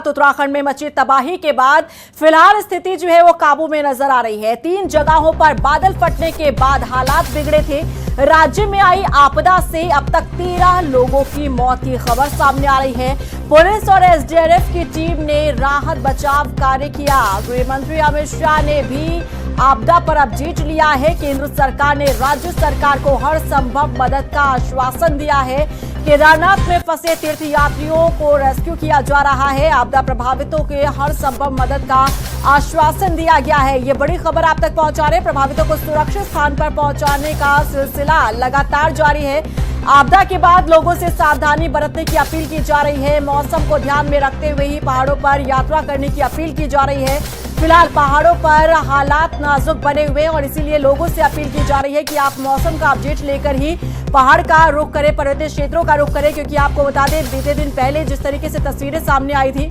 उत्तराखंड में मची तबाही के बाद फिलहाल स्थिति जो है वो काबू में नजर आ रही है। 3 जगहों पर बादल फटने के बाद हालात बिगड़े थे। राज्य में आई आपदा से अब तक 13 लोगों की मौत की खबर सामने आ रही है। पुलिस और एसडीआरएफ की टीम ने राहत बचाव कार्य किया। गृह मंत्री अमित शाह ने भी आपदा पर अब जीत लिया है। केंद्र सरकार ने राज्य सरकार को हर संभव मदद का आश्वासन दिया है। केदारनाथ में फंसे तीर्थ यात्रियों को रेस्क्यू किया जा रहा है। आपदा प्रभावितों के हर संभव मदद का आश्वासन दिया गया है। ये बड़ी खबर आप तक पहुंचा रहे। प्रभावितों को सुरक्षित स्थान पर पहुंचाने का सिलसिला लगातार जारी है। आपदा के बाद लोगों से सावधानी बरतने की अपील की जा रही है। मौसम को ध्यान में रखते हुए ही पहाड़ों पर यात्रा करने की अपील की जा रही है। फिलहाल पहाड़ों पर हालात नाजुक बने हुए हैं और इसीलिए लोगों से अपील की जा रही है कि आप मौसम का अपडेट लेकर ही पहाड़ का रुख करें, पर्वतीय क्षेत्रों का रुख करें। क्योंकि आपको बता दें, बीते दिन पहले जिस तरीके से तस्वीरें सामने आई थी,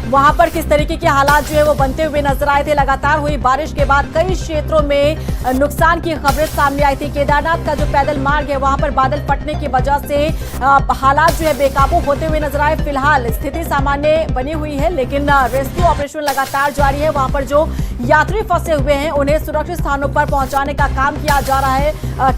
वहां पर किस तरीके के हालात जो है वो बनते हुए नजर आए थे। लगातार हुई बारिश के बाद कई क्षेत्रों में नुकसान की खबरें सामने आई थी। केदारनाथ का जो पैदल मार्ग है, वहां पर बादल फटने की वजह से हालात जो है बेकाबू होते हुए नजर आए। फिलहाल स्थिति सामान्य बनी हुई है, लेकिन रेस्क्यू ऑपरेशन लगातार जारी है। वहां पर जो यात्री फंसे हुए हैं, उन्हें सुरक्षित स्थानों पर पहुंचाने का काम किया जा रहा है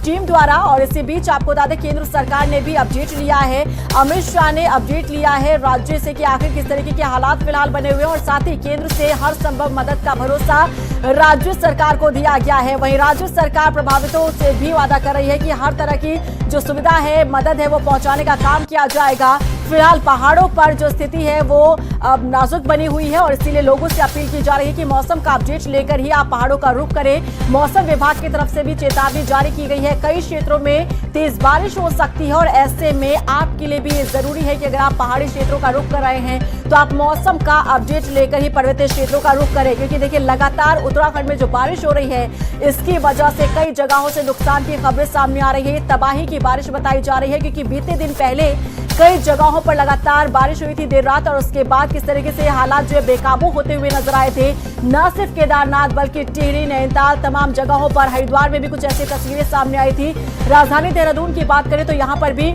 टीम द्वारा। और इसी बीच आपको बता दें, केंद्र सरकार ने भी अपडेट लिया है। अमित शाह ने अपडेट लिया है राज्य से कि आखिर किस तरीके के हालात फिलहाल बने हुए हैं और साथ ही केंद्र से हर संभव मदद का भरोसा राज्य सरकार को दिया गया है। वहीं राज्य सरकार प्रभावितों से भी वादा कर रही है कि हर तरह की जो सुविधा है, मदद है, वो पहुंचाने का काम किया जाएगा। फिलहाल पहाड़ों पर जो स्थिति है वो नाजुक बनी हुई है और इसीलिए लोगों से अपील की जा रही है कि मौसम का अपडेट लेकर ही आप पहाड़ों का रुख करें। मौसम विभाग की तरफ से भी चेतावनी जारी की गई है। कई क्षेत्रों में तेज बारिश हो सकती है और ऐसे में आपके लिए भी जरूरी है कि अगर आप पहाड़ी क्षेत्रों का रुख कर रहे हैं तो आप मौसम का अपडेट लेकर ही पर्वतीय क्षेत्रों का रुख करें। क्योंकि देखिए, लगातार उत्तराखंड में जो बारिश हो रही है, इसकी वजह से कई जगहों से नुकसान की खबरें सामने आ रही है। तबाही की बारिश बताई जा रही है क्योंकि बीते दिन पहले कई जगहों पर लगातार बारिश हुई थी देर रात और उसके बाद किस तरीके से हालात जो है बेकाबू होते हुए नजर आए थे। न सिर्फ केदारनाथ बल्कि टिहरी, नैनीताल, तमाम जगहों पर, हरिद्वार में भी कुछ ऐसी तस्वीरें सामने आई थी। राजधानी देहरादून की बात करें तो यहाँ पर भी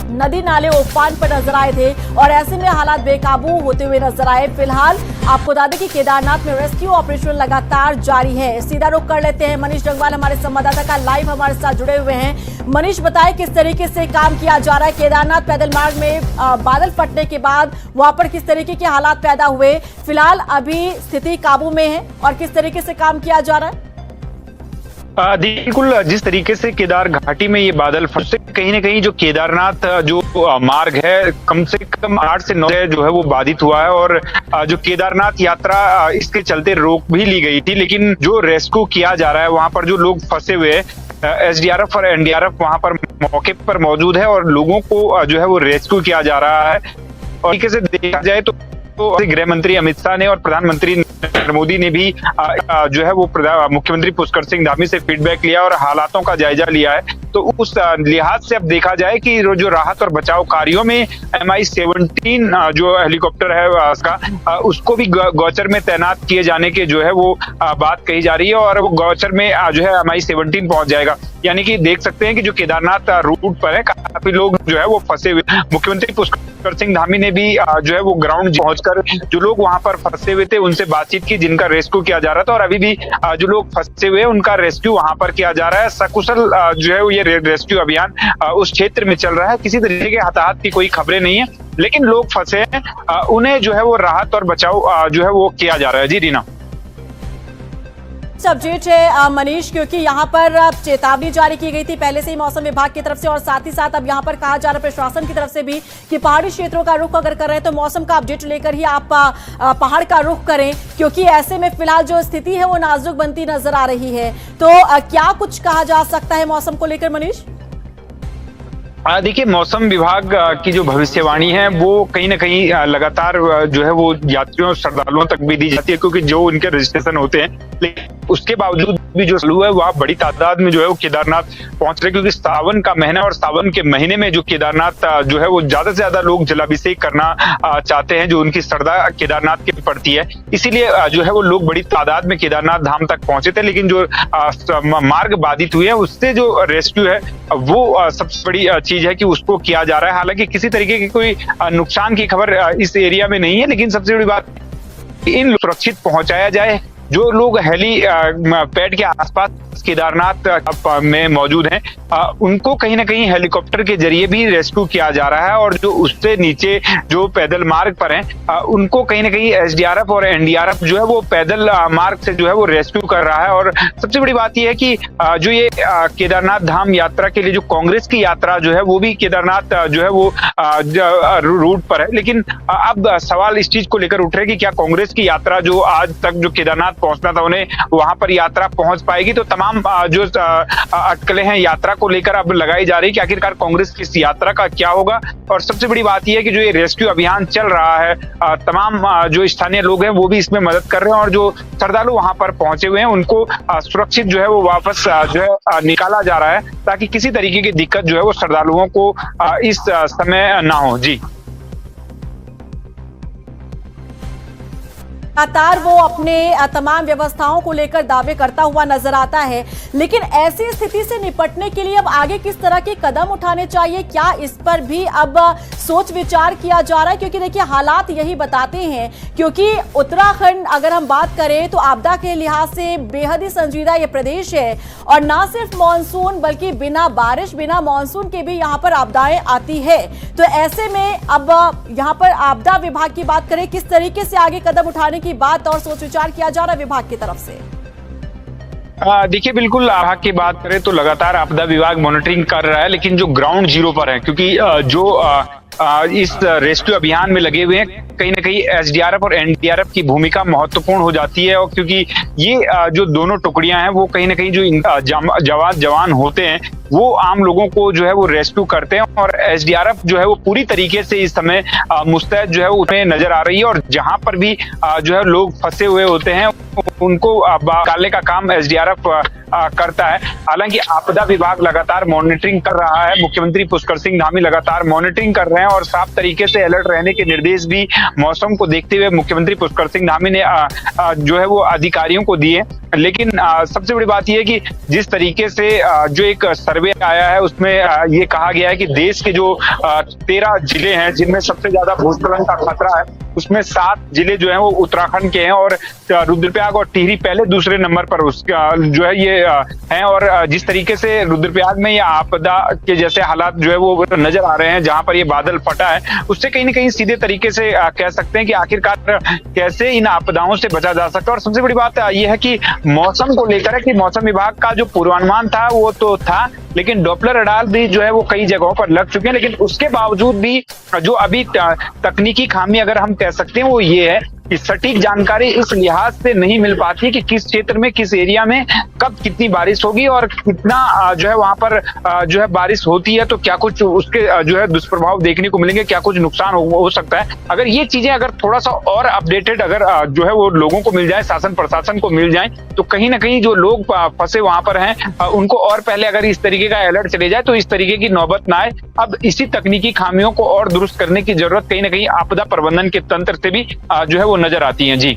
नदी नाले उफान पर नजर आए थे और ऐसे में हालात बेकाबू होते हुए नजर आए। फिलहाल आपको बता दें कि केदारनाथ में रेस्क्यू ऑपरेशन लगातार जारी है। सीधा रुख कर लेते हैं, मनीष डंगवाल हमारे संवाददाता का लाइव हमारे साथ जुड़े हुए हैं। मनीष, बताएं किस तरीके से काम किया जा रहा है। केदारनाथ पैदल मार्ग में बादल फटने के बाद वहां पर किस तरीके के हालात पैदा हुए, फिलहाल अभी स्थिति काबू में है और किस तरीके से काम किया जा रहा है? बिल्कुल, जिस तरीके से केदार घाटी में ये बादल फंसे, कहीं ना कहीं जो केदारनाथ जो मार्ग है, कम से कम 8 से 9 जो है वो बाधित हुआ है और जो केदारनाथ यात्रा इसके चलते रोक भी ली गई थी। लेकिन जो रेस्क्यू किया जा रहा है, वहां पर जो लोग फंसे हुए हैं, एसडीआरएफ और एनडीआरएफ वहां पर मौके पर मौजूद है और लोगों को जो है वो रेस्क्यू किया जा रहा है। और तरीके से देखा जाए तो गृह मंत्री अमित शाह ने और प्रधानमंत्री नरेंद्र मोदी ने भी जो है वो मुख्यमंत्री पुष्कर सिंह धामी से फीडबैक लिया और हालातों का जायजा लिया है। तो उस लिहाज से अब देखा जाए कि जो राहत और बचाव कार्यों में MI-17 जो हेलीकॉप्टर है उसका, उसको भी गौचर में तैनात किए जाने के जो है वो बात कही जा रही है और गौचर में जो है MI-17 पहुंच जाएगा। यानी कि देख सकते हैं कि जो केदारनाथ रूट पर है, काफी लोग जो है वो फंसे हुए। मुख्यमंत्री पुष्कर सिंह धामी ने भी जो है वो ग्राउंड पहुंचकर जो लोग वहां पर फंसे हुए थे उनसे बातचीत की, जिनका रेस्क्यू किया जा रहा था। और अभी भी जो लोग फंसे हुए हैं उनका रेस्क्यू वहां पर किया जा रहा है। सकुशल जो है ये रेस्क्यू अभियान उस क्षेत्र में चल रहा है। किसी तरीके के हताहत की कोई खबरें नहीं है, लेकिन लोग फंसे हैं, उन्हें जो है वो राहत और बचाव जो है वो किया जा रहा है। जी रीना, अपडेट है मनीष, क्योंकि यहाँ पर चेतावनी जारी की गई थी पहले से ही मौसम विभाग की तरफ से और साथ ही साथ अब यहाँ पर कहा जा रहा है प्रशासन की तरफ से भी कि पहाड़ी क्षेत्रों का रुख अगर कर रहे हैं तो मौसम का अपडेट लेकर ही आप पहाड़ का रुख करें। क्योंकि ऐसे में फिलहाल जो स्थिति है वो नाजुक बनती नजर आ रही है। तो क्या कुछ कहा जा सकता है मौसम को लेकर मनीष? देखिए, मौसम विभाग की जो भविष्यवाणी है वो कहीं ना कहीं लगातार जो है वो यात्रियों और श्रद्धालुओं तक भी दी जाती है, क्योंकि जो उनके रजिस्ट्रेशन होते हैं, लेकिन उसके बावजूद भी जो चालू है वह बड़ी तादाद में जो है वो केदारनाथ पहुंच रहे, क्योंकि सावन का महीना और सावन के महीने में जो केदारनाथ जो है वो ज्यादा से ज्यादा लोग जलाभिषेक करना चाहते हैं, जो उनकी श्रद्धा केदारनाथ की पड़ती है। इसीलिए जो है वो लोग बड़ी तादाद में केदारनाथ धाम तक पहुंचे थे। लेकिन जो मार्ग बाधित हुए हैं उससे जो रेस्क्यू है वो सबसे बड़ी चीज है कि उसको किया जा रहा है। हालांकि किसी तरीके की कोई नुकसान की खबर इस एरिया में नहीं है, लेकिन सबसे बड़ी बात इन सुरक्षित पहुंचाया जाए। जो लोग हेली पैड के आसपास केदारनाथ में मौजूद हैं उनको कहीं ना कहीं हेलीकॉप्टर के जरिए भी रेस्क्यू किया जा रहा है, और जो उससे नीचे जो पैदल मार्ग पर हैं उनको कहीं ना कहीं एसडीआरएफ और एनडीआरएफ जो है वो पैदल मार्ग से जो है वो रेस्क्यू कर रहा है। और सबसे बड़ी बात यह है कि जो ये केदारनाथ धाम यात्रा के लिए जो कांग्रेस की यात्रा जो है वो भी केदारनाथ जो है वो रूट पर है। लेकिन अब सवाल इस चीज को लेकर उठ रहे कि क्या कांग्रेस की यात्रा जो आज तक जो केदारनाथ पहुंचना था उन्हें वहां पर यात्रा पहुंच पाएगी। तो तमाम जो अटकलें हैं यात्रा को लेकर अब लगाई जा रही है कि आखिरकार कांग्रेस की इस यात्रा का क्या होगा। और सबसे बड़ी बात यह है कि जो ये रेस्क्यू अभियान चल रहा है तमाम जो स्थानीय लोग हैं वो भी इसमें मदद कर रहे हैं, और जो श्रद्धालु वहां पर पहुंचे हुए हैं उनको सुरक्षित जो है वो वापस जो है निकाला जा रहा है, ताकि किसी तरीके की दिक्कत जो है वो श्रद्धालुओं को इस समय ना हो। जी, लगातार वो अपने तमाम व्यवस्थाओं को लेकर दावे करता हुआ नजर आता है, लेकिन ऐसी स्थिति से निपटने के लिए अब आगे किस तरह के कदम उठाने चाहिए, क्या इस पर भी अब सोच विचार किया जा रहा है? क्योंकि देखिए हालात यही बताते हैं, क्योंकि उत्तराखंड अगर हम बात करें तो आपदा के लिहाज से बेहद ही संजीदा ये प्रदेश है, और ना सिर्फ मानसून बल्कि बिना बारिश बिना मानसून के भी यहाँ पर आपदाएं आती है। तो ऐसे में अब यहाँ पर आपदा विभाग की बात करें, किस तरीके से आगे कदम उठाने की बात और सोच विचार किया जा रहा है विभाग की तरफ से? देखिए, बिल्कुल विभाग की बात करें तो लगातार आपदा विभाग मॉनिटरिंग कर रहा है, लेकिन जो ग्राउंड जीरो पर है, क्योंकि जो इस रेस्क्यू अभियान में लगे हुए हैं कहीं ना कहीं एसडीआरएफ और एनडीआरएफ की भूमिका महत्वपूर्ण हो जाती है। और क्योंकि ये जो दोनों टुकड़ियां हैं वो कहीं ना कहीं जो जवान होते हैं वो आम लोगों को जो है वो रेस्क्यू करते हैं, और एसडीआरएफ जो है वो पूरी तरीके से इस समय मुस्तैद जो है उसमें नजर आ रही है। और जहां पर भी जो है लोग फंसे हुए होते हैं उनको निकालने का काम एसडीआरएफ करता है। हालांकि आपदा विभाग लगातार मॉनिटरिंग कर रहा है, मुख्यमंत्री पुष्कर सिंह धामी लगातार मॉनिटरिंग कर रहे हैं, और साफ तरीके से अलर्ट रहने के निर्देश भी मौसम को देखते हुए मुख्यमंत्री पुष्कर सिंह धामी ने जो है वो अधिकारियों को दिए। लेकिन सबसे बड़ी बात यह है कि जिस तरीके से जो एक सर्वे आया है उसमें ये कहा गया है कि देश के जो 13 जिले हैं जिनमें सबसे ज्यादा भूस्खलन का खतरा है, उसमें 7 जिले जो हैं वो उत्तराखंड के हैं, और रुद्रप्रयाग और टिहरी पहले दूसरे नंबर पर उसका जो है ये हैं। और जिस तरीके से रुद्रप्रयाग में ये आपदा के जैसे हालात जो है वो नजर आ रहे हैं, जहां पर ये बादल फटा है, उससे कहीं ना कहीं सीधे तरीके से कह सकते हैं कि आखिरकार कैसे इन आपदाओं से बचा जा सकता है। और सबसे बड़ी बात यह है कि मौसम को लेकर है कि मौसम विभाग का जो पूर्वानुमान था वो तो था, लेकिन डॉपलर रडार भी जो है वो कई जगहों पर लग चुके हैं। लेकिन उसके बावजूद भी जो अभी तकनीकी खामी अगर हम कह सकते हैं वो ये है कि सटीक जानकारी इस लिहाज से नहीं मिल पाती कि किस क्षेत्र में किस एरिया में कब कितनी बारिश होगी और कितना जो है वहां पर जो है बारिश होती है, तो क्या कुछ उसके जो है दुष्प्रभाव देखने को मिलेंगे, क्या कुछ नुकसान हो सकता है। अगर ये चीजें अगर थोड़ा सा और अपडेटेड अगर जो है वो लोगों को मिल जाए, शासन प्रशासन को मिल जाए, तो कहीं ना कहीं जो लोग फंसे वहां पर हैं उनको और पहले अगर इस तरीके का अलर्ट चले जाए तो इस तरीके की नौबत ना आए। अब इसी तकनीकी खामियों को और दुरुस्त करने की जरूरत कहीं ना कहीं आपदा प्रबंधन के तंत्र से भी जो है वो नजर आती है। जी।